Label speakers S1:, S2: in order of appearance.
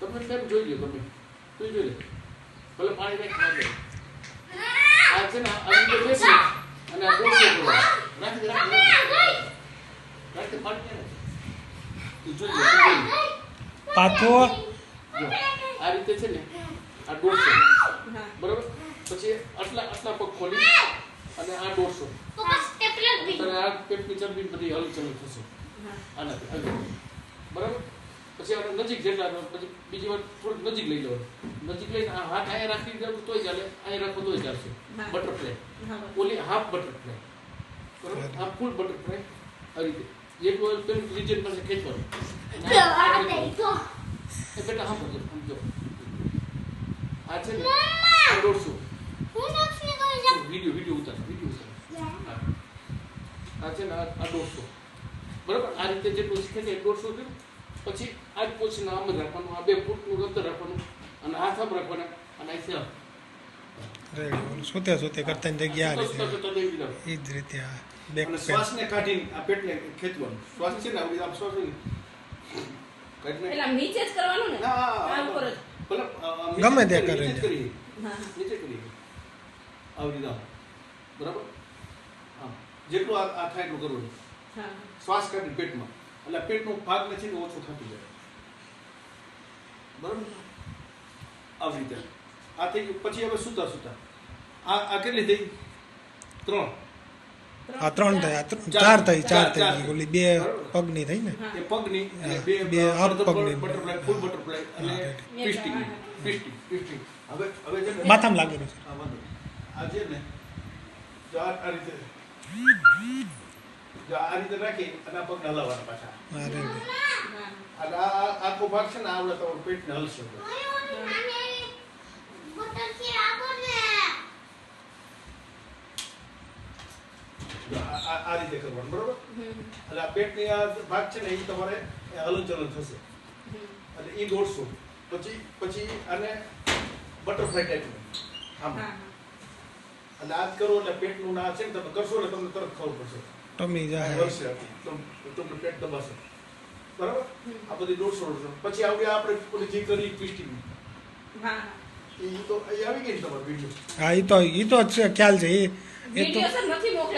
S1: તમે કેમ જોઈ લો, તમે તું જોઈ લે, ભલે પાણી નાખી દે. આ છે ને આ રીતે બેસી અને આ ડોસો કરવા રાખી પાણી ને તું જોઈ લે,
S2: પાથો
S1: જો આ રીતે છે ને આ ડોસો, બરાબર. પછી આટલા પગ ખોલી અને આ ડોસો અને આ પેટની ચરબી બધી હલચલ થશે આનાથી, બરાબર. પછી આપણે નજીક જેટલા, પછી બીજી વાર થોડુંક નજીક લઈ જવાનું, નજીક લઈને આ હાથ અહીંયા રાખી દેવું તોય ચાલે, અહીંયા રાખો તોય ચાલશે. બટરફ્લાય, ઓલી હાફ બટરફ્લાય, બરાબર. આ ફૂલ બટરફ્લાય આ રીતે જેટલું પેલું રિજન પાસે ખેંચવાનું. એ બેટા હા સમજો, આ છે ને આ 150 વિડીયો ઉતાર. આ છે ને આ 150, બરાબર. આ રીતે જેટલું શીખે ને 150 થયું. પછી આ જ પોછીને આમ જ રાખવાનું, આ 2 ફૂટનું અંતર રાખવાનું અને હાથ આમ રાખવાના અને અહીંથી આમ
S2: સુતે કરતા જગ્યા એ જ રીતે
S1: શ્વાસને કાઢીને આ પેટને ખેંચવાનું. શ્વાસ છે ને આમ શ્વાસ
S3: એટલે નીચે જ કરવાનું ને, આમ પર જ
S2: ગમે તે કરે
S1: નીચે કરીએ આવી રીતે, બરાબર. હા, જેટલું આ થાય એટલું કરવું. શ્વાસ કાઢી પેટમાં, એટલે પેટનો ભાગ નથી ને ઓછો થતું જાય, બરાબર. આવી રીતે આ થઈ ગયું. પછી હવે સુતા આ કેટલી થઈ? 3.
S2: આ 3 થાય, 4 થઈ, 4 થઈ ગઈ. ઓલી 2 પગની થઈ ને,
S1: એ પગની
S2: બે હાથ પગની,
S1: બટરફ્લાય, ફૂલ બટરફ્લાય અને ટ્વિસ્ટિંગ. હવે છે ને
S2: માથામાં લાગેલું છે.
S1: આ છે ને જો આ રીતે, જો આ રીતે રાખી અને આ પગને હલાવવાના પાછા.
S2: અરે
S1: અને આ આખો ભાગ છે ને આવડે તમારું પેટને હલશે. આ રીતે કરવાનું, બરોબર. એટલે આ પેટની આ ભાગ છે ને એ તમારે હલનચલન થશે. એટલે એ 150. પછી આને બટરફ્લાય ટાઈપનું આમ, એટલે આ જ કરો એટલે પેટનું ના છે ને તમે કરશો એટલે તમને તરત ખબર પડશે,
S2: ટમી જાય,
S1: વળશે, તમને પેટ દબાશે, બરાબર. આ બધી 150. પછી આવી આપણે ઓલી જે કરી ટ્વિસ્ટિંગ, એ તો આવી ગઈ ને તમારો વિડીયો.
S2: હા, એ તો છે, ખ્યાલ છે. એ તો
S3: વિડિયો સર નથી મોકલ્યો.